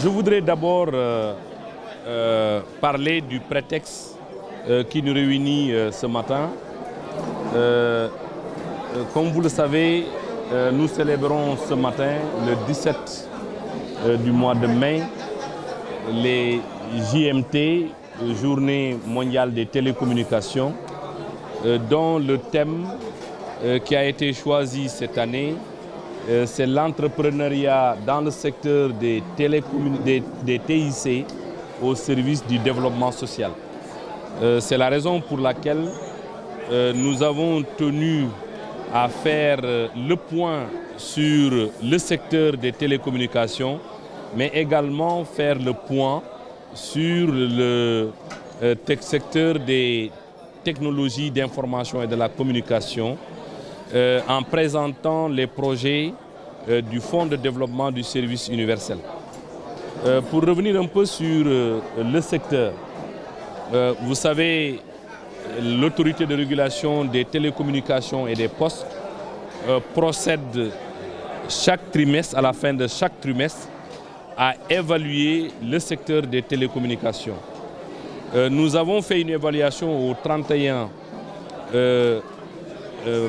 Je voudrais d'abord parler du prétexte qui nous réunit ce matin. Comme vous le savez, nous célébrons ce matin, le 17 du mois de mai, les JMT, Journée mondiale des télécommunications, dont le thème qui a été choisi cette année, c'est l'entrepreneuriat dans le secteur des TIC au service du développement social. C'est la raison pour laquelle nous avons tenu à faire le point sur le secteur des télécommunications, mais également faire le point sur le secteur des technologies d'information et de la communication, en présentant les projets du Fonds de développement du service universel. Pour revenir un peu sur le secteur, vous savez, l'autorité de régulation des télécommunications et des postes procède chaque trimestre, à la fin de chaque trimestre, à évaluer le secteur des télécommunications. Nous avons fait une évaluation au 31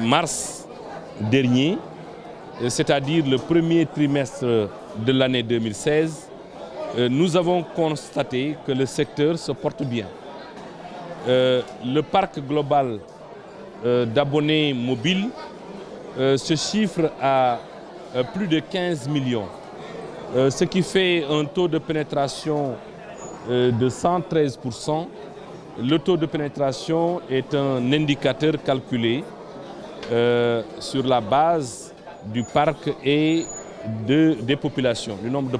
mars dernier, c'est-à-dire le premier trimestre de l'année 2016. Nous avons constaté que le secteur se porte bien. Le parc global d'abonnés mobiles se chiffre à plus de 15 millions, ce qui fait un taux de pénétration de 113%. Le taux de pénétration est un indicateur calculé sur la base du parc et des populations, du nombre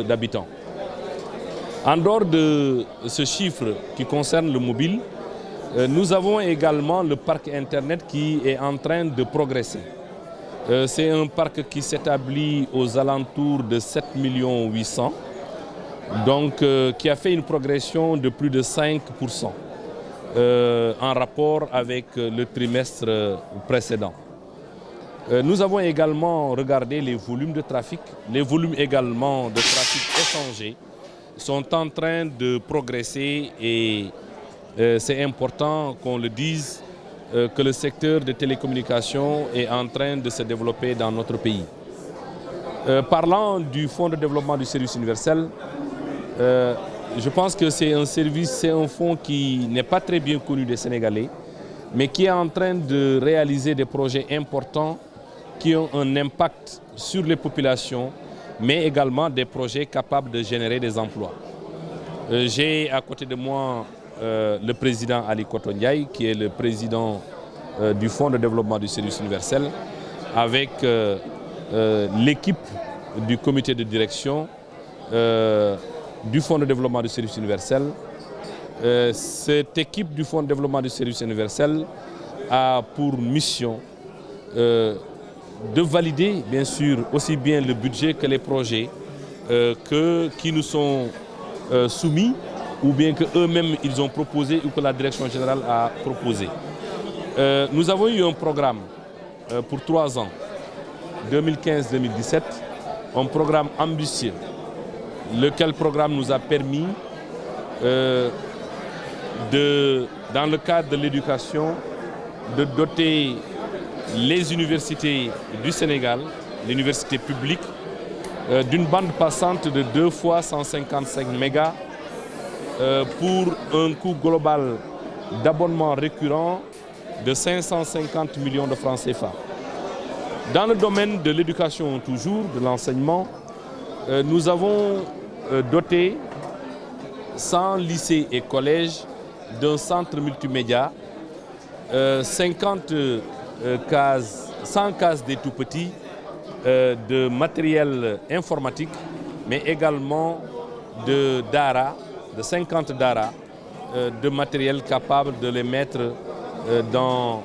d'habitants. En dehors de ce chiffre qui concerne le mobile, nous avons également le parc Internet qui est en train de progresser. C'est un parc qui s'établit aux alentours de 7 800 000, donc qui a fait une progression de plus de 5% en rapport avec le trimestre précédent. Nous avons également regardé les volumes de trafic. Les volumes également de trafic échangé sont en train de progresser et c'est important qu'on le dise que le secteur des télécommunications est en train de se développer dans notre pays. Parlant du Fonds de développement du service universel, je pense que c'est un fonds qui n'est pas très bien connu des Sénégalais, mais qui est en train de réaliser des projets importants qui ont un impact sur les populations, mais également des projets capables de générer des emplois. J'ai à côté de moi le président Ali Koto Ndiaye, qui est le président du Fonds de développement du service universel, avec l'équipe du comité de direction du Fonds de développement du service universel. Cette équipe du Fonds de développement du service universel a pour mission de valider, bien sûr, aussi bien le budget que les projets qui nous sont soumis, ou bien qu'eux-mêmes ils ont proposé ou que la direction générale a proposé. Nous avons eu un programme pour 3 ans, 2015-2017, un programme ambitieux, lequel programme nous a permis, dans le cadre de l'éducation, de doter les universités du Sénégal, l'université publique, d'une bande passante de 2 fois 155 mégas pour un coût global d'abonnement récurrent de 550 millions de francs CFA. Dans le domaine de l'éducation toujours, de l'enseignement, nous avons doté 100 lycées et collèges d'un centre multimédia, 100 cases des tout-petits, de matériel informatique, mais également de 50 daara, de matériel capable de les mettre dans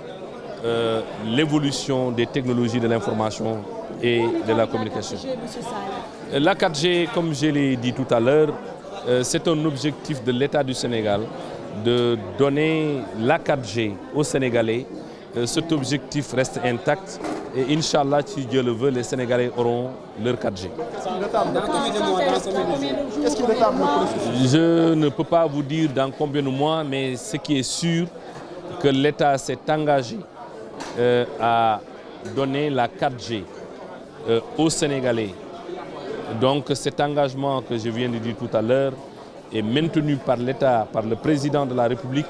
l'évolution des technologies de l'information et de la communication. La 4G, comme je l'ai dit tout à l'heure, c'est un objectif de l'État du Sénégal de donner la 4G aux Sénégalais. Cet objectif reste intact Et Inch'Allah, si Dieu le veut, les Sénégalais auront leur 4G. Je ne peux pas vous dire dans combien de mois, mais ce qui est sûr, que l'État s'est engagé à donner la 4G aux Sénégalais. Donc cet engagement que je viens de dire tout à l'heure est maintenu par l'État, par le président de la République,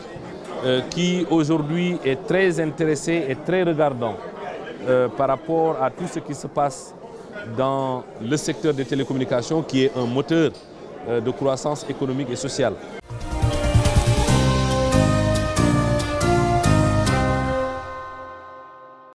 qui aujourd'hui est très intéressé et très regardant par rapport à tout ce qui se passe dans le secteur des télécommunications, qui est un moteur de croissance économique et sociale.